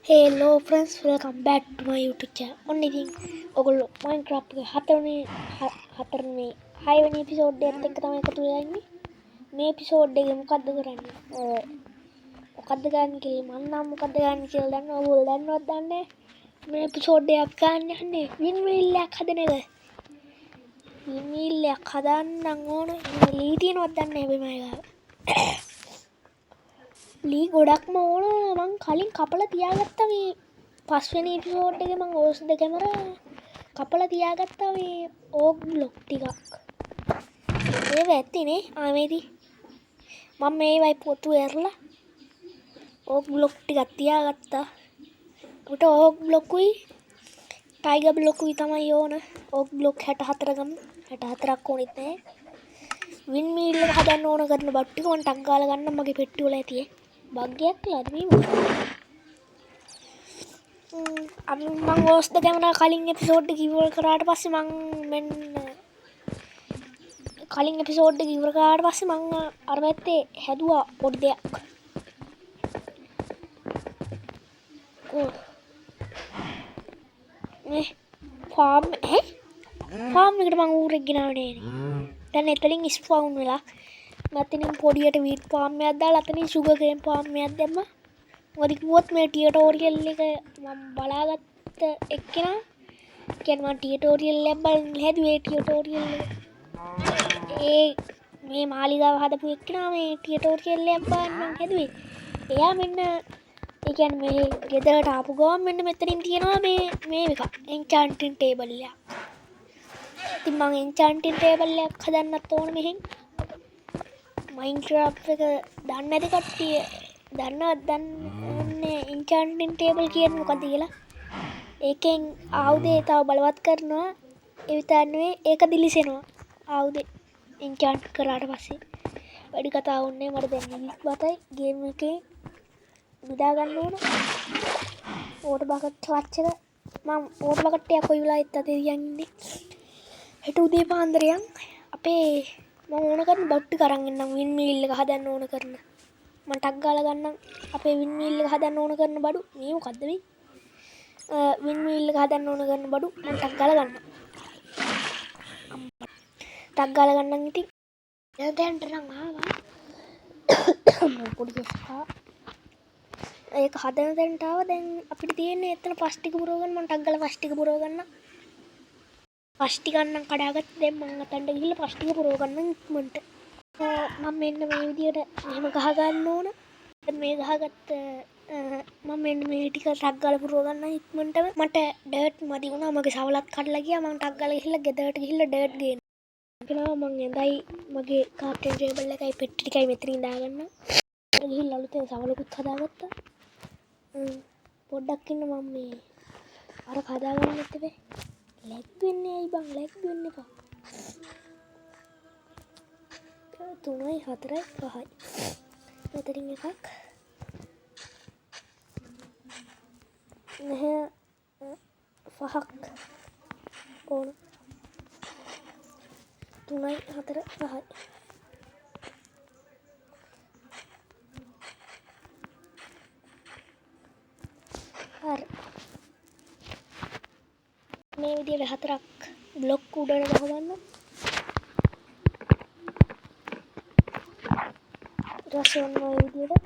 Hello friends, welcome back to my YouTube channel. Only thing, ඔගොල්ලෝ Minecraft එකේ හතරවෙනි episode එකත් එක්ක තමයි එකතු වෙලා ඉන්නේ. මේ එපිසෝඩ් එකේ මොකද්ද කරන්නේ? මොකද්ද ගන්න කියලා මම නම් මොකද්ද ගන්න කියලා දන්නවා. ඔයගොල්ලෝ දන්නවද දන්නේ නැහැ. මේ එපිසෝඩ් එකක් ගන්න යන්නේ වින්මිල් එකක් හදන එක. වින්මිල් එකක් හදන්න ඕන. ලී තියෙනවද දන්නේ නැහැ මේ ගාව. ලී ගොඩක්ම ඕන. මං කලින් කපලා තියාගත්තා මේ පස්වෙනි එපිසෝඩ් එකේ මං ඕස් දෙකම කපලා තියාගත්තා මේ ඕක් බ්ලොක් ටිකක්. ඒක ඇත්තනේ ආමේදී මම මේවයි පොතු ඇරලා ඕක් බ්ලොක් ටිකක් තියාගත්තා. උට ඕක් බ්ලොකුයි ටයිගර් බ්ලොකුයි තමයි ඕන. ඕක් බ්ලොක් 64 ගමු. 64ක් ඕනෙත් නැහැ. වින් මීල් එක හදන්න ඕන කරන බට් ටික මං ටක් ගාලා ගන්න මගේ පෙට්ටි වල ඇතියේ. බග්ගයක් කියලාද මේ මම ඕස් දෙකම කලින් එපිසෝඩ් එක ඉවර කරාට පස්සේ මං මෙන්න කලින් එපිසෝඩ් එක ඉවර කරාට පස්සේ මං අර පැත්තේ හැදුවා පොඩි දෙයක්. මේ ෆාම් එකට මං ඌරෙක් ගෙනාවේ නේ. දැන් එතනින් ස්පවුන් වෙලා මතින් පොඩියට වීට් ෆාම් එකක් දාලා අතනින් සුගර් කේන් ෆාම් එකක් දැම්මා. මොකද කිව්වොත් මේ ටියටෝරියල් එක මම බලාගත්ත එක්කෙනා කියන්නේ මම ටියටෝරියල් එකක් බලන් හැදුවේ ටියටෝරියල් එක. මේ මාලිගාව හදපු එක්කෙනා මේ ටියටෝරියල් එකක් බලන් හැදුවේ. එයා මෙන්න ඒ කියන්නේ මේ ගෙදරට ආපු ගමන් මෙන්න මෙතනින් තියෙනවා මේ එක එන්චාන්ටින් ටේබල් එකක්. ඉතින් මම එන්චාන්ටින් ටේබල් එකක් හදන්නත් ඕන මෙහෙන්. මයින්ක්‍රාෆ්ට් එක දන්නේ නැති කට්ටිය දන්නවද දන්නේ එන්චාන්ටින් ටේබල් කියන්නේ මොකක්ද කියලා. ඒකෙන් ආයුධය තව බලවත් කරනවා. ඒ විතර නෙවෙයි ඒක දිලිසෙනවා. ආයුධය එන්චාන්ට් කරාට පස්සේ. වැඩි කතා වුණේ මට දැන් මිනිස් බතයි ගේම් එකේ බෙදා ගන්න ඕන. වෝටර් බකට් ක්ලච් එක මම වෝටර් බකට් එක කොයි වෙලාවෙත් අතේ තියන් ඉන්නේ. හෙට උදේ පාන්දර යන් අපේ මම ඕන කරන බට් ටික අරන් එන්නම් වින් මීල් එක හදන්න ඕන කරන. මම ටක් ගාලා ගන්නම් අපේ වින් මීල් එක හදන්න ඕන කරන බඩු. මේ මොකද්ද මේ? වින් මීල් එක හදන්න ඕන කරන බඩු මම ටක් ගාලා ගන්නම්. ටක් ගාලා ගන්නම් ඉතින්. දැන් නම් ආවා. පොඩි ගස්සා. ඒක හදන තැනට ආවා. දැන් අපිට තියෙන්නේ එතන පස් ටික පුරව ගන්න. මම ටක් ගාලා පස් ටික පුරව ගන්නම්. පස් ටික ගන්නම් කඩාගත්ත දැන් මම අතන්ට ගිහිල්ලා පස් ටික පුරව ගන්නම් ඉක්මනට. මම මෙන්න මේ විදියට මෙහෙම ගහ ගන්න ඕන. මේ ගහගත්ත මම මෙන්න මේ ටික ටක් ගාලා පුරව ගන්න ඉක්මනටම. මට ඩර්ට් මදි වුණා. මගේ සවලත් කඩලා ගියා. මම ටක් ගාලා ගිහිල්ලා ගෙදරට ගිහිල්ලා ඩර්ට් ගේන්න. මම එඳයි මගේ කාප්ටන් ටේබල් එකයි පෙට්ටි ටිකයි මෙතනින් දාගන්න. ගිහිල්ලා අලුතෙන් සවලකුත් හදාගත්තා. පොඩ්ඩක් ඉන්න මම මේ අර හදාගන්න ඉතින් ලැග් වෙන්නේ ඇයි බං ලැග් වෙන්න එපා. 3යි 4යි 5යි මෙතනින් එකක් නැහැ 5ක් ඕන 3යි 4 5යි හරි මේ විදිහට 4ක් බ්ලොක් උඩට ගහගන්න. ඊට පස්සේ ඔන්න ඔය විදිහට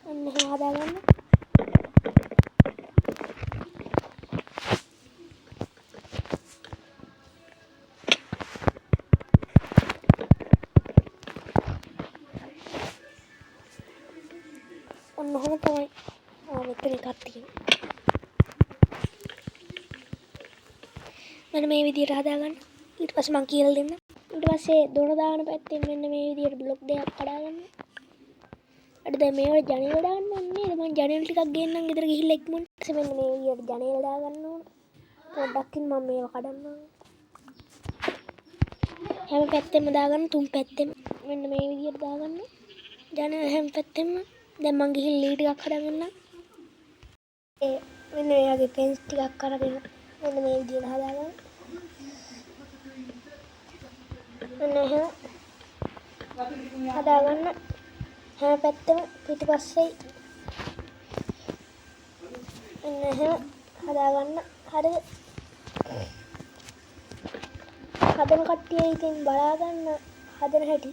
ඔන්න එහෙම හදාගන්න. ඔන්න ඔහොම තමයි මෙතන එකක් තියෙන්නේ. මෙන්න මේ විදිහට හදාගන්න. ඊට පස්සේ මම කියලා දෙන්න. ඊට පස්සේ දොන දාන පැත්තෙන් මෙන්න මේ විදිහට බ්ලොක් දෙකක් කඩාගන්න. අර දැන් මේවට ජනේල දාන්න ඕනේ නේද? මම ජනේල ටිකක් ගේන්නම් ගෙදර ගිහිල්ලා ඉක්මනට. ඊට මෙන්න මේ විදිහට ජනේල දාගන්න ඕන. පොඩ්ඩක්කින් මම මේව කඩන්න ඕන. හැම පැත්තෙම දාගන්න තුන් පැත්තෙම මෙන්න මේ විදිහට දාගන්න. ජනේල හැම පැත්තෙම දැන් මං ගිහින් ලී ටිකක් හදාගන්න. මෙන්න මේ වගේ පෙන්ස් ටිකක් අරගෙන මෙන්න මේ විදිහට හදාගන්න. මෙන්න එහෙම හදාගන්න හැම පැත්තම පිටිපස්සේ එන්න එහෙම හදාගන්න. හරිද? හදන කට්ටිය ඉතින් බලාගන්න හදන හැටි.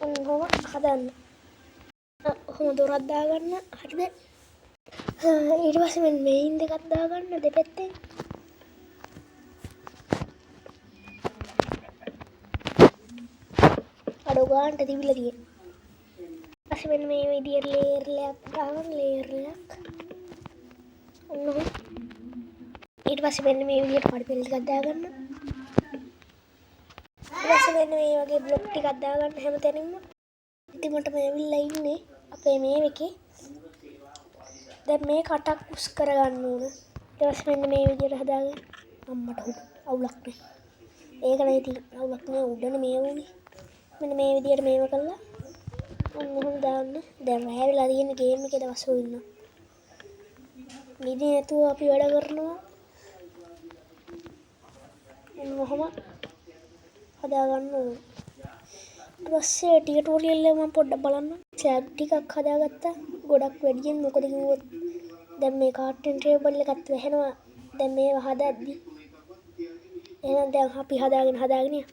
ඔහොම හදන්න. ඔහොම දොරක් දාගන්න. හරිද? ඊට පස්සේ මෙන්න මෙයින් දෙකක් දාගන්න දෙපැත්තෙන්. අඩෝ ගානට තිබිලා තියෙන. ඊපස්සේ මෙන්න මේ විදියට ලේයර් එකක් දාගන්න ලේයර් එකක්. ඔන්න ඔහොම. ඊට පස්සේ මෙන්න මේ විදියට පඩි පෙළ ටිකක් දාගන්න. ඊට පස්සේ මෙන්න මේ වගේ බ්ලොක් ටිකක් දාගන්න හැමතැනින්ම. ඉතිමට මේ ඇවිල්ලා ඉන්නේ අපේ මේ එකේ. දැන් මේ කටක් උස් කරගන්න ඕන. ඊට පස්සේ මෙන්න මේ විදියට හදාගන්න. අම්මට අවුලක් නෑ. ඒක නේ ඉතින් අවුලක් නෑ උඩනේ මේ වුනේ. මෙන්න මේ විදියට මේව කළා. ඔන්න දාන්න. දැන් රෑ වෙලා තියෙන ගේම් එකේ දවස් හොයන්න. නිදි නැතුව අපි වැඩ කරනවා. ඔහොම හදාගන්න ඕන. ඊට පස්සේ ටියටෝරියල් එක මම පොඩ්ඩක් බලන්න. ටැබ් ටිකක් හදාගත්තා. ගොඩක් වැඩියෙන් මොකද කිව්වොත් දැන් මේ කාටුන් ටේබල් එකත් වැහෙනවා. දැන් මේව හදද්දි. එහෙනම් දැන් අපි හදාගෙන යන්න.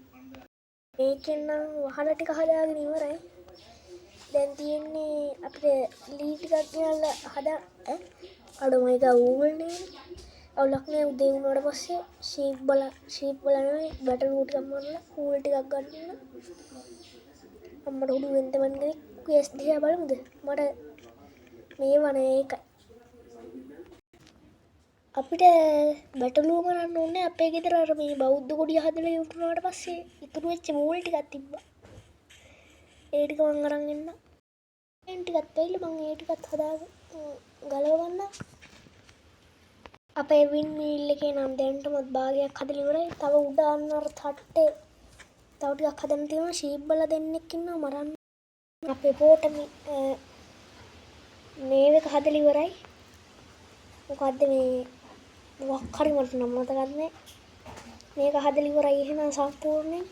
මේකෙන් නම් වහල ටික හදාගෙන ඉවරයි. දැන් තියෙන්නේ අපිට ලී ටිකක් ගෙනල්ලා හදා අඩෝ මේක ඌල්නේ. අවුලක් නෑ උදේ වුණාට පස්සේ ෂීප් බල නෙවෙයි බැටළු ටිකක් මරලා ඌල් ටිකක් ගන්න. අම්මට උඩු වෙන්න මන්නේ ක්වෙස්ට් දිහා බලමුද? මට මේව නෑ ඒකයි. අපිට බැටළුව මරන්න ඕනේ අපේ ගෙදර අර මේ බෞද්ධ කොඩිය හදලා ඉවරනාට පස්සේ ඉතුරු වෙච්ච මූල් ටිකක් තිබ්බා. ඒ ටික මං අරන් එන්න. එන් ටිකක් වෙයිලා මං ඒ ටිකත් හදාගෙන ගලව ගන්න. අපේ වින් මීල් එකේ නම් දැන්ටමත් භාගයක් හදලා ඉවරයි. තව උඩ අන්න අර තට්ටේ තව ටිකක් හදන්න තියෙනවා. ෂීප් බල දෙන්නෙක් ඉන්නවා මරන්න. අපේ පොට මේක හදලා ඉවරයි. මොකද්ද මේ මොකක් හරි මට නම් මතක නැහැ. මේක හදලා ඉවරයි එහෙනම් සම්පූර්ණයෙන්.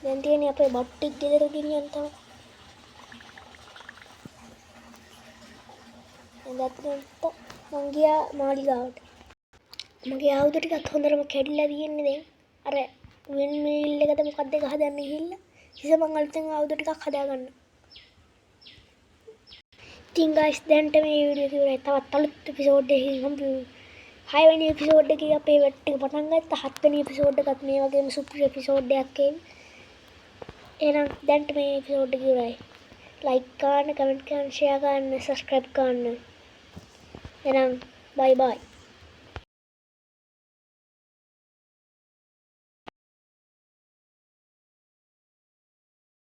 දැන් තියෙන්නේ අපේ බට්ටික් ගෙදර ගෙනියන්න තමයි. එදාට මං ගියා මාලිගාවට. මගේ ආයුධ ටිකත් හොඳටම කැඩිලා තියෙන්නේ දැන්. අර වින් මීල් එකද මොකක්ද එක හදන්න ගිහිල්ලා. ඉතින් මං අලුතෙන් ආයුධ ටිකක් හදාගන්න. ඉතින් guys දැන්ට මේ වීඩියෝ එක ඉවරයි. තවත් අලුත් එපිසෝඩ් එකකින් හම්බෙමු. 6 වෙනි එපිසෝඩ් එකේ අපේ වැට් එක පටන් ගත්තා. 7 වෙනි එපිසෝඩ් එකත් මේ වගේම සුපිරි එපිසෝඩ් එකක් එයි. එහෙනම් දැන්ට මේ එපිසෝඩ් එක ඉවරයි. ලයික් කරන්න, කමෙන්ට් කරන්න, ෂෙයා කරන්න, සබ්ස්ක්‍රයිබ් කරන්න. එහෙනම් bye bye.